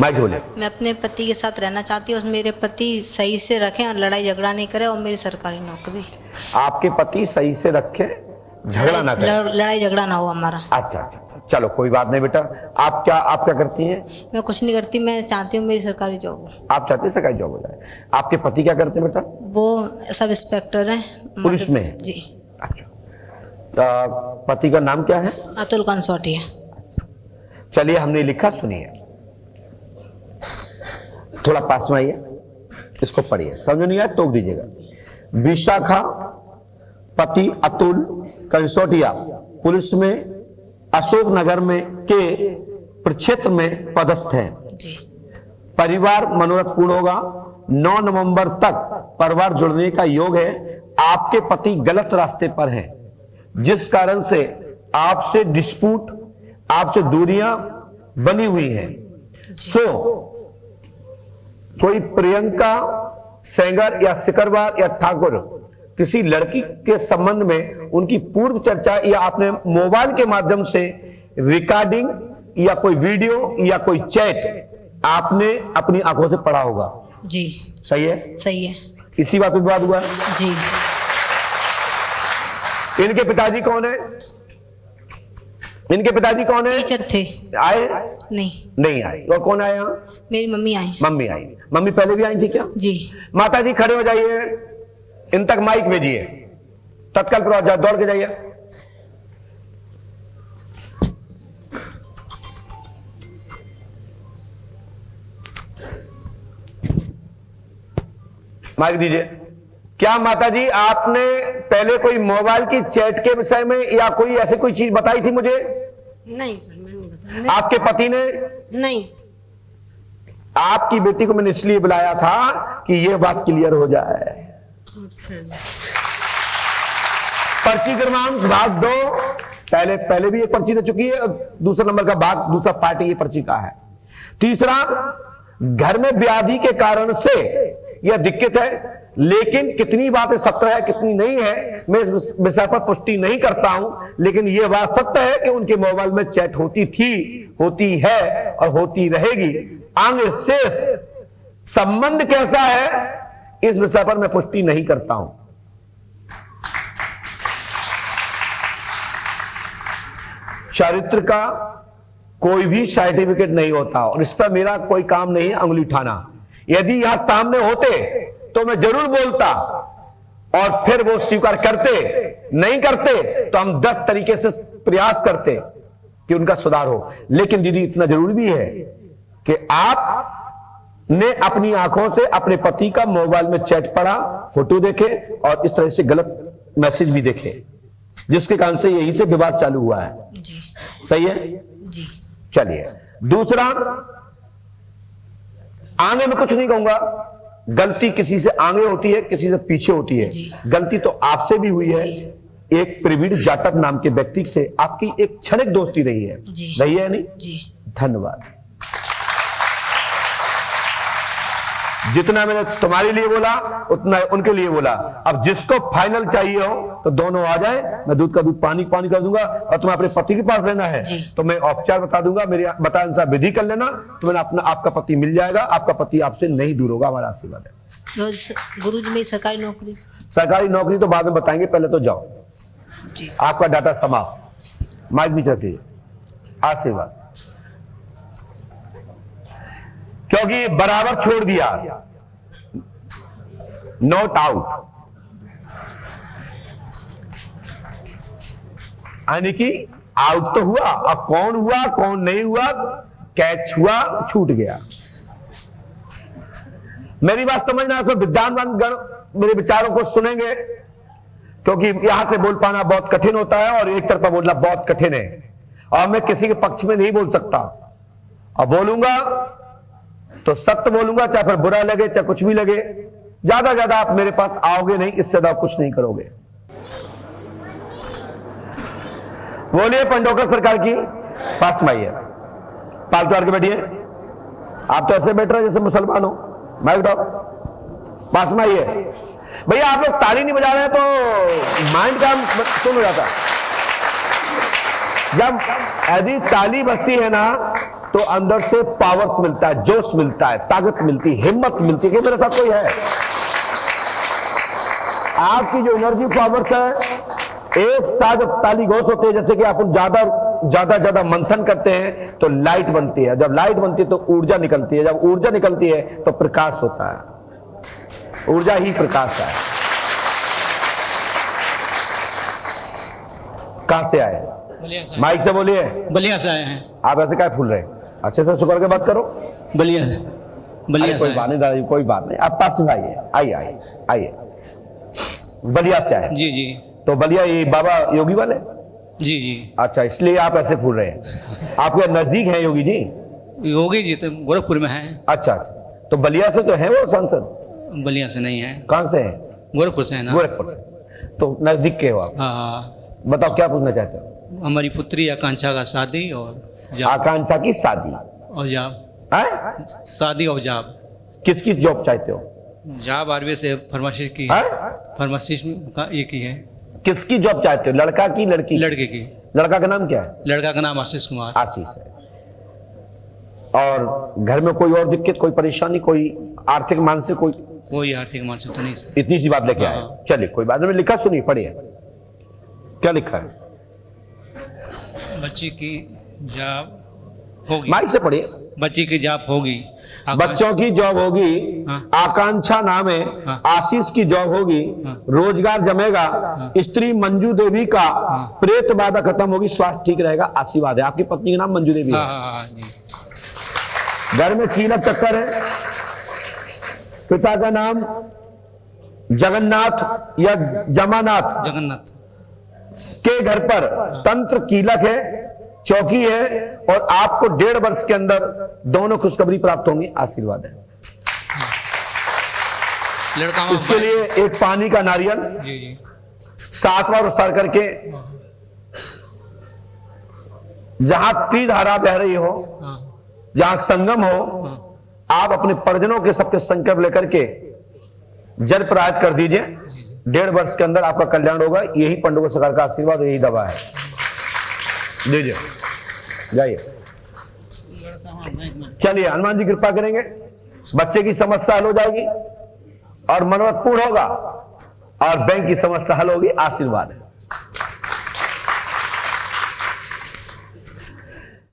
मैं बोले, मैं अपने पति के साथ रहना चाहती हूँ, मेरे पति सही से रखें और लड़ाई झगड़ा नहीं करे, और मेरी सरकारी नौकरी। आपके पति सही से रखे, झगड़ा ना करे, लड़ाई झगड़ा ना हो हमारा। अच्छा अच्छा, चलो कोई बात नहीं बेटा। आप क्या करती हैं? मैं कुछ नहीं करती, मैं चाहती हूँ मेरी सरकारी जॉब हो। आप चाहती हैं सरकारी जॉब हो जाए। आपके पति क्या करते हैं बेटा? वो सब इंस्पेक्टर हैं पुलिस में जी। अच्छा, पति का नाम क्या है? अतुल कंसोटिया। चलिए हमने लिखा, सुनिए, थोड़ा पास में आइए, इसको पढ़िए, समझ नहीं आया टोक दीजिएगा। विशाखा पति अतुल कंसोटिया पुलिस में अशोक नगर में के प्रक्षेत्र में पदस्थ हैं जी। परिवार मनोरथपूर्ण होगा। 9 नवंबर तक परिवार जुड़ने का योग है। आपके पति गलत रास्ते पर हैं, जिस कारण से आपसे डिस्प्यूट, आपसे दूरियां बनी हुई हैं। सो कोई प्रियंका सेंगर या सिकरवार या ठाकुर किसी लड़की के संबंध में उनकी पूर्व चर्चा या आपने मोबाइल के माध्यम से रिकॉर्डिंग या कोई वीडियो या कोई चैट आपने अपनी आंखों से पढ़ा होगा जी। सही है? सही है। इसी बात पे विवाद हुआ जी। इनके पिताजी कौन है? इनके पिताजी कौन है? टीचर थे। आए? नहीं आए। और कौन आया? मेरी मम्मी आई। मम्मी आई। मम्मी पहले भी आई थी क्या? जी। माता जी खड़े हो जाइए, इन तक माइक भेजिए, तत्काल प्रभाव जाए, दौड़ के जाइए। माइक दीजिए। क्या माता जी आपने पहले कोई मोबाइल की चैट के विषय में या कोई ऐसी कोई चीज बताई थी मुझे? नहीं सर, मैंने नहीं बताया। आपके पति ने? नहीं। आपकी बेटी को मैंने इसलिए बुलाया था कि यह बात क्लियर हो जाए। पर्ची क्रमांक भाग 2, पहले भी ये पर्ची दे चुकी है, दूसरा नंबर का भाग, दूसरा पार्ट ये पर्ची का है। तीसरा, घर में व्याधि के कारण से यह दिक्कत है, लेकिन कितनी बातें सत्य है कितनी नहीं है मैं इस विषय पर पुष्टि नहीं करता हूं, लेकिन यह बात सत्य है कि उनके मोबाइल में चैट होती थी, होती है और होती रहेगी। आगे शेष संबंध कैसा है इस विषय पर मैं पुष्टि नहीं करता हूं। चरित्र का कोई भी सर्टिफिकेट नहीं होता और इस पर मेरा कोई काम नहीं है अंगुली उठाना। यदि यहां सामने होते तो मैं जरूर बोलता और फिर वो स्वीकार करते, नहीं करते तो हम 10 तरीके से प्रयास करते कि उनका सुधार हो। लेकिन दीदी इतना जरूरी भी है कि आप ने अपनी आंखों से अपने पति का मोबाइल में चैट पढ़ा, फोटो देखे और इस तरह से गलत मैसेज भी देखे, जिसके कारण से यही से विवाद चालू हुआ है। जी। सही है जी। चलिए, दूसरा, आगे में कुछ नहीं कहूंगा, गलती किसी से आगे होती है किसी से पीछे होती है। गलती तो आपसे भी हुई है। एक प्रवीण जाटव नाम के व्यक्ति से आपकी एक क्षणिक दोस्ती रही है, रही है नहीं? जी। धन्यवाद। जितना मैंने तुम्हारे लिए बोला उतना उनके लिए बोला। अब जिसको फाइनल चाहिए हो तो दोनों आ जाए, मैं दूध का दूध पानी पानी कर दूंगा। और तुम्हें अपने पति के पास रहना है तो मैं उपचार बता दूंगा, मेरे बताए अनुसार विधि कर लेना, तो मैंने अपना आपका पति मिल जाएगा, आपका पति आपसे नहीं दूर होगा, हमारा आशीर्वाद है। गुरुजी मेरी सरकारी नौकरी? सरकारी नौकरी तो बाद में बताएंगे, पहले तो जाओ जी। आपका डाटा समाप्त। माइक भी रखिए। आशीर्वाद, क्योंकि बराबर छोड़ दिया, नॉट आउट, यानी कि आउट तो हुआ, अब कौन हुआ कौन नहीं हुआ, कैच हुआ, छूट गया। मेरी बात समझना, इसमें विद्वान गण मेरे विचारों को सुनेंगे, क्योंकि यहां से बोल पाना बहुत कठिन होता है और एक तरफा बोलना बहुत कठिन है, और मैं किसी के पक्ष में नहीं बोल सकता। और बोलूंगा तो सत्य बोलूंगा, चाहे फिर बुरा लगे चाहे कुछ भी लगे। ज्यादा आप मेरे पास आओगे नहीं, इससे ज्यादा कुछ नहीं करोगे। बोलिए पंडोकर सरकार की। पास में आइए, पालतू आके बैठिए। आप तो ऐसे बैठ रहे जैसे मुसलमान हो। माइक डाउन, पास में आइए। भैया आप लोग ताली नहीं बजा रहे हैं तो माइंड का सुन हो जाता। जब यदि ताली बजती है ना तो अंदर से पावर्स मिलता है, जोश मिलता है, ताकत मिलती है, हिम्मत मिलती है कि मेरे साथ कोई है। आपकी जो एनर्जी पावर्स है, एक साथ जब ताली घोष होते हैं, जैसे कि आप ज्यादा मंथन करते हैं तो लाइट बनती है, जब लाइट बनती है तो ऊर्जा निकलती है, जब ऊर्जा निकलती है तो प्रकाश होता है, ऊर्जा ही प्रकाश है। कहां से आए? बलिया से। माइक से बोलिए। बलिया से आए हैं। आप ऐसे क्या फूल रहे हैं? अच्छे से सुकर के बात करो। बलिया से। बलिया से कोई बात नहीं दादाजी, कोई बात नहीं, आप पास में आइए, आइए आइए आइए। बलिया से आए? जी जी तो बलिया ये बाबा योगी वाले? जी जी। अच्छा, इसलिए आप ऐसे फूल रहे हैं। आपके नजदीक हैं योगी जी? योगी जी तो गोरखपुर में हैं। अच्छा, तो बलिया से तो है वो सांसद? बलिया से नहीं है, कहां से हैं? गोरखपुर से है ना। गोरखपुर से। तो नजदीक के हो आप। हाँ, बताओ क्या पूछना चाहते हो? हमारी पुत्री आकांक्षा का शादी और जाब। आकांक्षा की शादी और जाब, है? शादी और जाब। किस किस जॉब चाहते हो? जाब आरबी से फार्मेसी की है? फार्मेसी का एक ही है। किसकी जॉब चाहते हो, लड़का की लड़की? लड़के की। लड़का का नाम क्या है? लड़का का नाम आशीष कुमार। आशीष है। और घर में कोई और दिक्कत, कोई परेशानी, कोई आर्थिक मानसिक कोई? कोई आर्थिक मानसिक तो नहीं सर। इतनी सी बात लेके आए। हाँ। चलिए कोई बात नहीं, लिखा सुनिए, पढ़िए क्या लिखा है। बच्ची की जाब होगी। माइक से पढ़िए। बच्ची की जाब होगी। बच्चों की जॉब होगी। हाँ। आकांक्षा नाम है। हाँ। आशीष की जॉब होगी। हाँ। रोजगार जमेगा। स्त्री मंजू देवी का प्रेत बाधा खत्म होगी, स्वास्थ्य ठीक रहेगा, आशीर्वाद है। आपकी पत्नी का नाम मंजू देवी हाँ है। हाँ हाँ जी। घर में कीलक चक्कर है। पिता का नाम जगन्नाथ या जमानाथ जगन्नाथ। के घर पर तंत्र कीलक है, चौकी है, और आपको 1.5 वर्ष के अंदर दोनों खुशखबरी प्राप्त होंगी, आशीर्वाद है। लड़का इसके लिए एक पानी का नारियल जी जी 7 बार उतार करके, जहां त्रिधारा बह रही हो, हाँ जहां संगम हो, हाँ आप अपने परिजनों के सबके संकल्प लेकर के जल प्रयात कर दीजिए। 1.5 वर्ष के अंदर आपका कल्याण होगा। यही पंडुगढ़ सरकार का आशीर्वाद, यही दवा है। दीजिए, जाइए। चलिए, हनुमान जी कृपा करेंगे, बच्चे की समस्या हल हो जाएगी और मनोरथ पूर्ण होगा और बैंक की समस्या हल होगी, आशीर्वाद है।